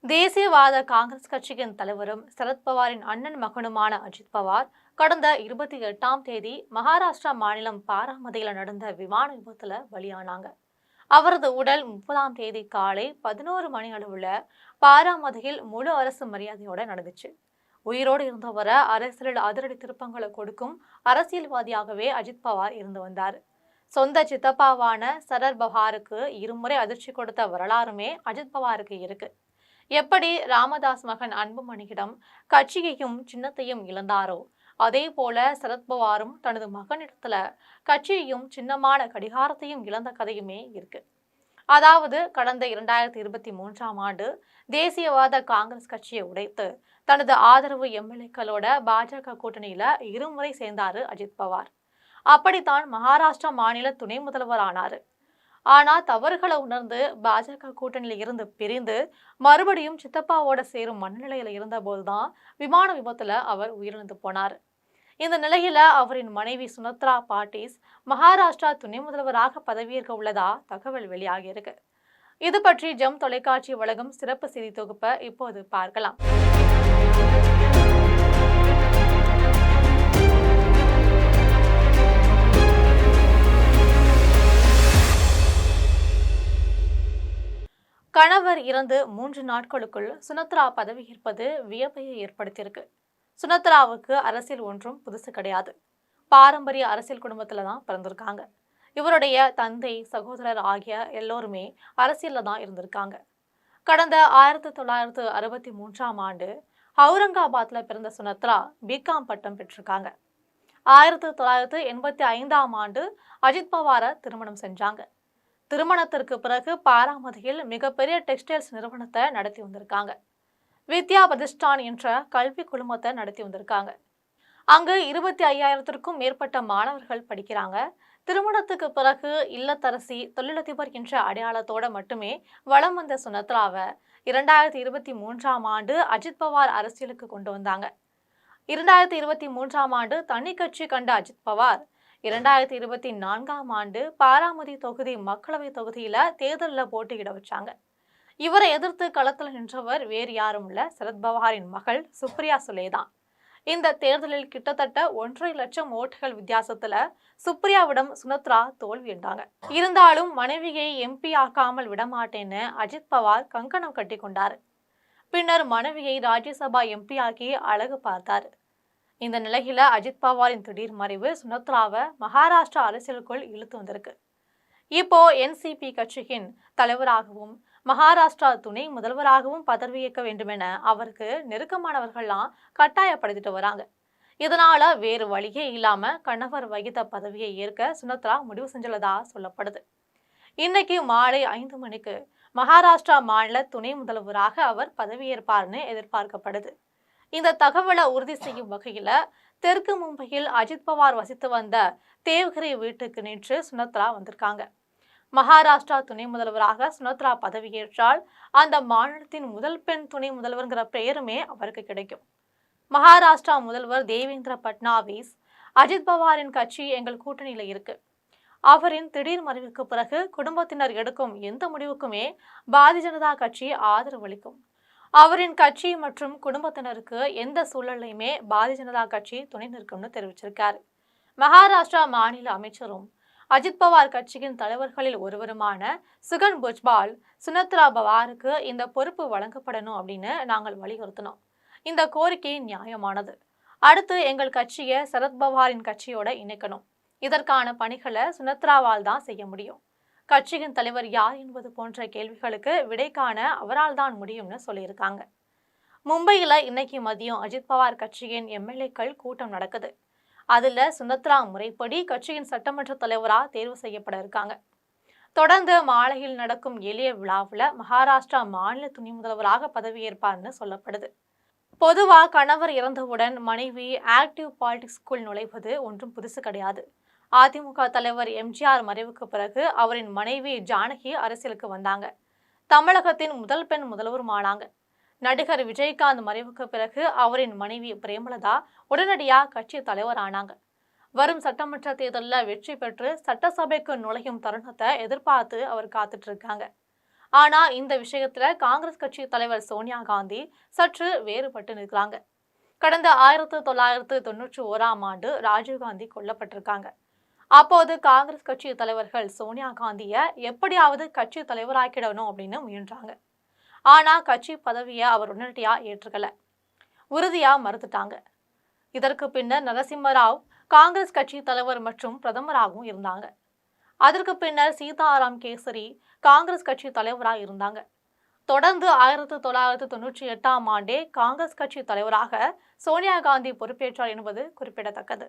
தேசியவாத காங்கிரஸ் கட்சியின் தலைவரும் சரத்பவாரின் அண்ணன் மகனுமான அஜித் பவார் கடந்த 28ஆம் தேதி மகாராஷ்டிரா மாநிலம் பாராமதியில் நடந்த விமான விபத்துல பலியானாங்க. அவரது உடல் 30ஆம் தேதி காலை 11 மணி அளவுல பாராமதியில் முழு அரசு மரியாதையோட நடந்துச்சு. உயிரோடு இருந்தவரை அரசியலில் அதிரடி திருப்பங்களை கொடுக்கும் அரசியல்வாதியாகவே அஜித் பவார் இருந்து வந்தார். சொந்த சித்தப்பாவான சரத் பவாருக்கு இருமுறை அதிர்ச்சி கொடுத்த வரலாறுமே அஜித் பவாருக்கு இருக்கு. எப்படி ராமதாஸ் மகன் அன்புமணியிடம் கட்சியையும் சின்னத்தையும் இழந்தாரோ, அதே போல சரத்பவாரும் தனது மகனிடத்துல கட்சியையும் சின்னமான கடிகாரத்தையும் இழந்த கதையுமே இருக்கு. அதாவது கடந்த 2023ஆம் ஆண்டு தேசியவாத காங்கிரஸ் கட்சியை உடைத்து தனது ஆதரவு எம்எல்ஏக்களோட பாஜக கூட்டணியில இருமுறை சேர்ந்தாரு அஜித் பவார். அப்படித்தான் மகாராஷ்டிரா மாநில துணை முதல்வர் ஆனாரு. ஆனா தவறுகளை உணர்ந்து பாஜக கூட்டணியில இருந்து பிரிந்து மறுபடியும் சித்தப்பாவோட சேரும் மனநிலையில இருந்த போதுதான் விமான விபத்துல அவர் உயிரிழந்து போனார். இந்த நிலையில அவரின் மனைவி சுனத்ரா பாட்டீஸ் மகாராஷ்டிரா துணை முதல்வராக பதவியேற்க உள்ளதா தகவல் வெளியாகி இருக்கு. இது பற்றி ஜெம் தொலைக்காட்சி வழங்கும் சிறப்பு செய்தி தொகுப்பை இப்போது பார்க்கலாம். கணவர் இறந்து 3 நாட்களுக்குள் சுனத்ரா பதவியேற்பது வியப்பையை ஏற்படுத்தியிருக்கு. சுனத்ராவுக்கு அரசியல் ஒன்றும் புதுசு கிடையாது. பாரம்பரிய அரசியல் குடும்பத்துல தான் பிறந்திருக்காங்க. இவருடைய தந்தை, சகோதரர் ஆகிய எல்லோருமே அரசியல்ல தான் இருந்திருக்காங்க. கடந்த 1963ஆம் ஆண்டு அவுரங்காபாத்ல பிறந்த சுனத்ரா பிகாம் பட்டம் பெற்றிருக்காங்க. 1985ஆம் ஆண்டு அஜித் பவாரை திருமணம் செஞ்சாங்க. திருமணத்திற்கு பிறகு பாராமதியில் மிகப்பெரிய டெக்ஸ்டைல்ஸ் நிறுவனத்தை நடத்தி வந்திருக்காங்க. வித்யா பிரதிஷ்டான் என்ற கல்வி குழுமத்தை நடத்தி வந்திருக்காங்க. அங்கு 25,000த்திற்கும் மேற்பட்ட மாணவர்கள் படிக்கிறாங்க. திருமணத்துக்கு பிறகு இல்லத்தரசி, தொழிலதிபர் என்ற அடையாளத்தோட மட்டுமே வலம் வந்த சுனத்ராவை 2023ஆம் ஆண்டு அஜித் பவார் அரசியலுக்கு கொண்டு வந்தாங்க. 2023ஆம் ஆண்டு தனி கட்சி கண்ட அஜித் பவார் 2024ஆம் ஆண்டு பாராமதி தொகுதி மக்களவை தொகுதியில தேர்தலில் போட்டியிட வச்சாங்க. இவரை எதிர்த்து களத்தில் நின்றவர் வேறு யாரும் இல்ல, சரத்பவாரின் மகள் சுப்ரியா சுலே தான். இந்த தேர்தலில் கிட்டத்தட்ட 1.5 லட்சம் ஓட்டுகள் வித்தியாசத்துல சுப்ரியாவிடம் சுனத்ரா தோல்வியுண்டாங்க. இருந்தாலும் மனைவியை எம்பி ஆக்காமல் விடமாட்டேன்னு அஜித் பவார் கங்கணம் கட்டி கொண்டாரு. பின்னர் மனைவியை ராஜ்யசபா எம்பி ஆக்கி அழகு பார்த்தாரு. இந்த நிலையில அஜித் பவாரின் திடீர் மறைவு சுனத்ராவை மகாராஷ்டிரா அரசியலுக்குள் இழுத்து வந்திருக்கு. இப்போ என்சிபி கட்சியின் தலைவராகவும் மகாராஷ்டிரா துணை முதல்வராகவும் பதவியேற்க வேண்டுமென அவருக்கு நெருக்கமானவர்கள்லாம் கட்டாயப்படுத்திட்டு வராங்க. இதனால வேறு வழியே இல்லாம கணவர் வகித்த பதவியை ஏற்க சுனத்ரா முடிவு செஞ்சுள்ளதா சொல்லப்படுது. இன்னைக்கு மாலை 5 மணிக்கு மகாராஷ்டிரா மாநில துணை முதல்வராக அவர் பதவியேற்பார்னு எதிர்பார்க்கப்படுது. இந்த தகவலை உறுதி செய்யும் வகையில தெற்கு மும்பையில் அஜித் பவார் வசித்து வந்த தேவ்கரி வீட்டுக்கு நேற்று சுனத்ரா வந்திருக்காங்க. மகாராஷ்டிரா துணை முதல்வராக சுனத்ரா பதவியேற்றால் அந்த மாநிலத்தின் முதல் பெண் துணை முதல்வர்ங்கிற பெயருமே அவருக்கு கிடைக்கும். மகாராஷ்டிரா முதல்வர் தேவேந்திர பட்னாவிஸ், அஜித் பவாரின் கட்சி எங்கள் கூட்டணியில இருக்கு. அவரின் திடீர் மறைவுக்கு பிறகு குடும்பத்தினர் எடுக்கும் எந்த முடிவுக்குமே பாரதிய ஜனதா கட்சி ஆதரவு அளிக்கும். அவரின் கட்சி மற்றும் குடும்பத்தினருக்கு எந்த சூழலையுமே பாரதிய ஜனதா கட்சி துணை நிற்கும்னு தெரிவிச்சிருக்காரு. மகாராஷ்டிரா மாநில அமைச்சரும் அஜித் பவார் கட்சியின் தலைவர்களில் ஒருவருமான சுகன் புஜ்பால் சுனத்ரா பவாருக்கு இந்த பொறுப்பு வழங்கப்படணும் அப்படின்னு நாங்கள் வலியுறுத்தினோம். இந்த கோரிக்கை நியாயமானது. அடுத்து எங்கள் கட்சியை சரத்பவாரின் கட்சியோட இணைக்கணும். இதற்கான பணிகளை சுனத்ராவால் தான் செய்ய முடியும். கட்சியின் தலைவர் யார் என்பது போன்ற கேள்விகளுக்கு விடை காண அவரால் தான் முடியும்னு சொல்லியிருக்காங்க. மும்பையில இன்னைக்கு மதியம் அஜித் பவார் கட்சியின் எம்எல்ஏக்கள் கூட்டம் நடக்குது. அதுல சுனத்ரா முறைப்படி கட்சியின் சட்டமன்ற தலைவரா தேர்வு செய்யப்பட இருக்காங்க. தொடர்ந்து மாலையில் நடக்கும் எளிய விழாவில் மகாராஷ்டிரா மாநில துணை முதல்வராக பதவியேற்பார்னு சொல்லப்படுது. பொதுவா கணவர் இறந்தவுடன் மனைவி ஆக்டிவ் பாலிடிக்ஸ்குள் நுழைவது ஒன்றும் புதுசு கிடையாது. அதிமுக தலைவர் எம்ஜிஆர் மறைவுக்கு பிறகு அவரின் மனைவி ஜானகி அரசியலுக்கு வந்தாங்க. தமிழகத்தின் முதல் பெண் முதல்வருமானாங்க. நடிகர் விஜயகாந்த் மறைவுக்கு பிறகு அவரின் மனைவி பிரேமலதா உடனடியா கட்சி தலைவர் ஆனாங்க. வரும் சட்டமன்ற தேர்தலில் வெற்றி பெற்று சட்டசபைக்கு நுழையும் தருணத்தை எதிர்பார்த்து அவர் காத்துட்டு இருக்காங்க. ஆனா இந்த விஷயத்துல காங்கிரஸ் கட்சி தலைவர் சோனியா காந்தி சற்று வேறுபட்டு நிற்கிறாங்க. கடந்த 1991ஆம் ஆண்டு ராஜீவ்காந்தி கொல்லப்பட்டிருக்காங்க. அப்போது காங்கிரஸ் கட்சி தலைவர்கள் சோனியா காந்திய எப்படியாவது கட்சி தலைவராக்கிடணும் அப்படின்னு முயன்றாங்க. ஆனா கட்சி பதவியை அவர் உடனடியா ஏற்றுக்கல, உறுதியா மறுத்துட்டாங்க. இதற்கு பின்னர் நரசிம்மராவ் காங்கிரஸ் கட்சி தலைவர் மற்றும் பிரதமராகவும் இருந்தாங்க. அதற்கு பின்னர் சீதாராம் கேசரி காங்கிரஸ் கட்சி தலைவராக இருந்தாங்க. தொடர்ந்து 1998ஆம் ஆண்டே காங்கிரஸ் கட்சி தலைவராக சோனியா காந்தி பொறுப்பேற்றார் என்பது குறிப்பிடத்தக்கது.